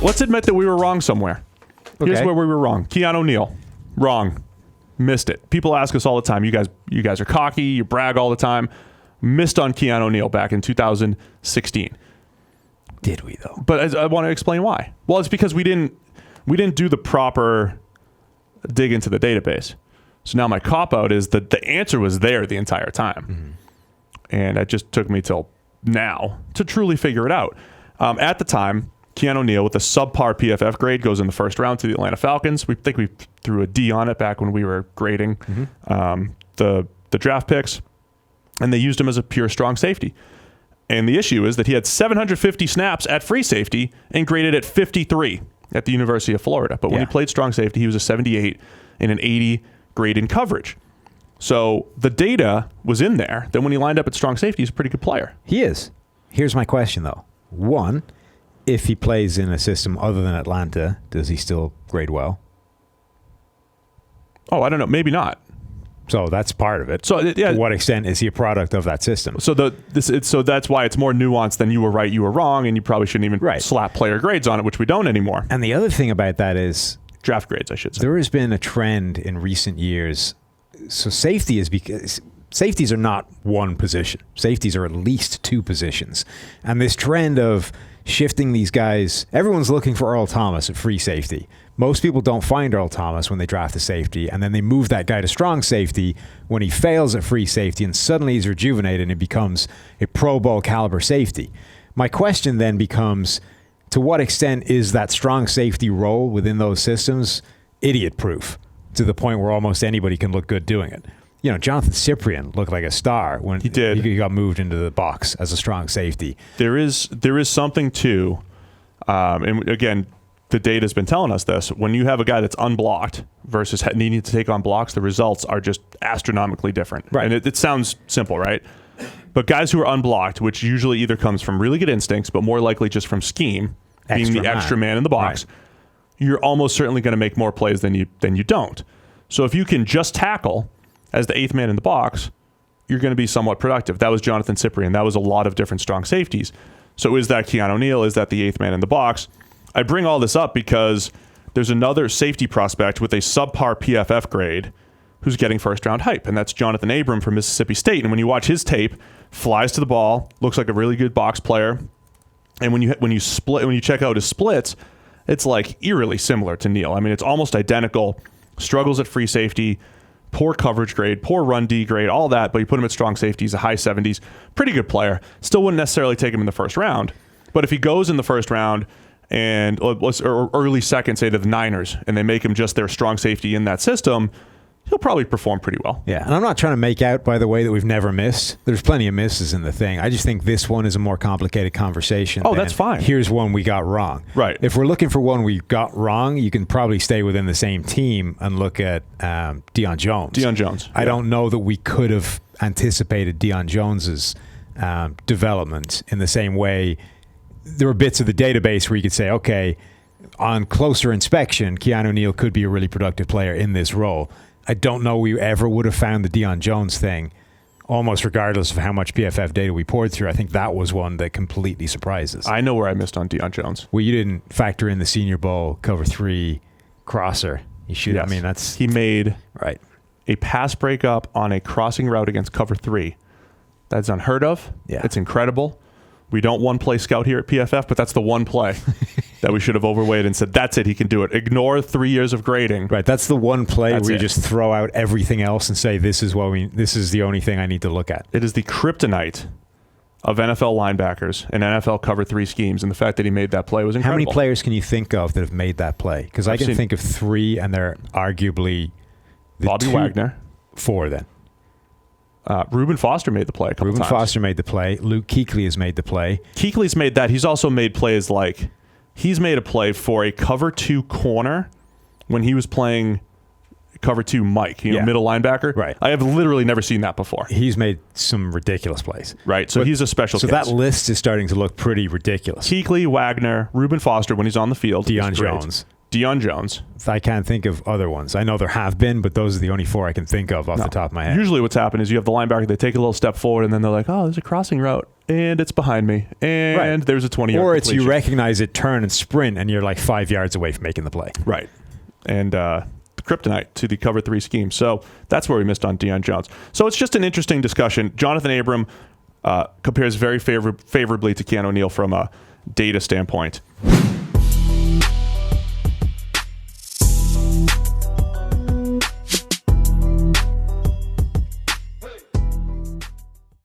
let's admit that we were wrong somewhere. Here's where we were wrong. Keanu Neal, wrong. Missed it. People ask us all the time, you guys are cocky, you brag all the time. Missed on Keanu Neal back in 2016. Did we, though? But I want to explain why. Well, it's because we didn't do the proper dig into the database. So now my cop-out is that the answer was there the entire time. Mm-hmm. And it just took me till now to truly figure it out. At the time, Keanu Neal with a subpar PFF grade goes in the first round to the Atlanta Falcons. We think we threw a D on it back when we were grading the draft picks. And they used him as a pure strong safety. And the issue is that he had 750 snaps at free safety and graded at 53 at the University of Florida. But when he played strong safety, he was a 78 and an 80 grade in coverage. So the data was in there. Then when he lined up at strong safety, he's a pretty good player. He is. Here's my question, though. One, if he plays in a system other than Atlanta, does he still grade well? Oh, I don't know. Maybe not. So that's part of it. So to what extent is he a product of that system? So so that's why it's more nuanced than you were right, you were wrong, and you probably shouldn't even slap player grades on it, which we don't anymore. And the other thing about that is draft grades, I should say. There has been a trend in recent years. So safety is because safeties are not one position. Safeties are at least two positions. And this trend of shifting these guys, everyone's looking for Earl Thomas at free safety. Most people don't find Earl Thomas when they draft a safety, and then they move that guy to strong safety when he fails at free safety, and suddenly he's rejuvenated and he becomes a Pro Bowl caliber safety. My question then becomes, to what extent is that strong safety role within those systems idiot-proof to the point where almost anybody can look good doing it? You know, Johnathan Abram looked like a star when he got moved into the box as a strong safety. There is something to, and again, the data's been telling us this. When you have a guy that's unblocked versus needing to take on blocks, the results are just astronomically different. Right. And it sounds simple, right? But guys who are unblocked, which usually either comes from really good instincts, but more likely just from scheme, being the extra man in the box, you're almost certainly going to make more plays than you don't. So if you can just tackle as the eighth man in the box, you're going to be somewhat productive. That was Johnathan Abram. That was a lot of different strong safeties. So is that Keanu Neal? Is that the eighth man in the box? I bring all this up because there's another safety prospect with a subpar PFF grade who's getting first-round hype, and that's Johnathan Abram from Mississippi State. And when you watch his tape, flies to the ball, looks like a really good box player. And when you check out his splits, it's like eerily similar to Neal. I mean, it's almost identical. Struggles at free safety, poor coverage grade, poor run D grade, all that. But you put him at strong safety, he's a high 70s, pretty good player. Still wouldn't necessarily take him in the first round. But if he goes in the first round and or early second, say to the Niners, and they make him just their strong safety in that system, he'll probably perform pretty well. Yeah, and I'm not trying to make out, by the way, that we've never missed. There's plenty of misses in the thing. I just think this one is a more complicated conversation. Oh, that's fine. Here's one we got wrong. Right. If we're looking for one we got wrong, you can probably stay within the same team and look at Deion Jones. Deion Jones. I don't know that we could have anticipated Deion Jones's development in the same way. There were bits of the database where you could say, okay, on closer inspection, Keanu Neal could be a really productive player in this role. I don't know we ever would have found the Deion Jones thing, almost regardless of how much PFF data we poured through. I think that was one that completely surprised us. I know where I missed on Deion Jones. Well, you didn't factor in the Senior Bowl cover 3 crosser. You should. Yes. I mean, that's he made a pass breakup on a crossing route against cover 3. That's unheard of. Yeah. It's incredible. We don't one-play scout here at PFF, but that's the one play that we should have overweighted and said, that's it, he can do it. Ignore 3 years of grading. Right, that's the one play where you just throw out everything else and say, this is the only thing I need to look at. It is the kryptonite of NFL linebackers and NFL cover 3 schemes, and the fact that he made that play was incredible. How many players can you think of that have made that play? Because I can think of 3, and they're arguably Bobby Wagner. 4 then. Reuben Foster made the play a couple times. Reuben Foster made the play. Luke Kuechly has made the play. Kuechly's made that. He's also made plays like he's made a play for a cover 2 corner when he was playing cover 2 Mike, middle linebacker. Right. I have literally never seen that before. He's made some ridiculous plays. Right. So he's a special case. So that list is starting to look pretty ridiculous. Kuechly, Wagner, Reuben Foster when he's on the field. Deion Jones. Deion Jones. I can't think of other ones. I know there have been, but those are the only 4 I can think of off the top of my head. Usually what's happened is you have the linebacker, they take a little step forward, and then they're like, oh, there's a crossing route, and it's behind me, and there's a 20-yard Or it's completion. you recognize it, turn, and sprint, and you're like 5 yards away from making the play. Right. And the kryptonite to the cover 3 scheme. So that's where we missed on Deion Jones. So it's just an interesting discussion. Johnathan Abram compares very favorably to Keanu Neal from a data standpoint.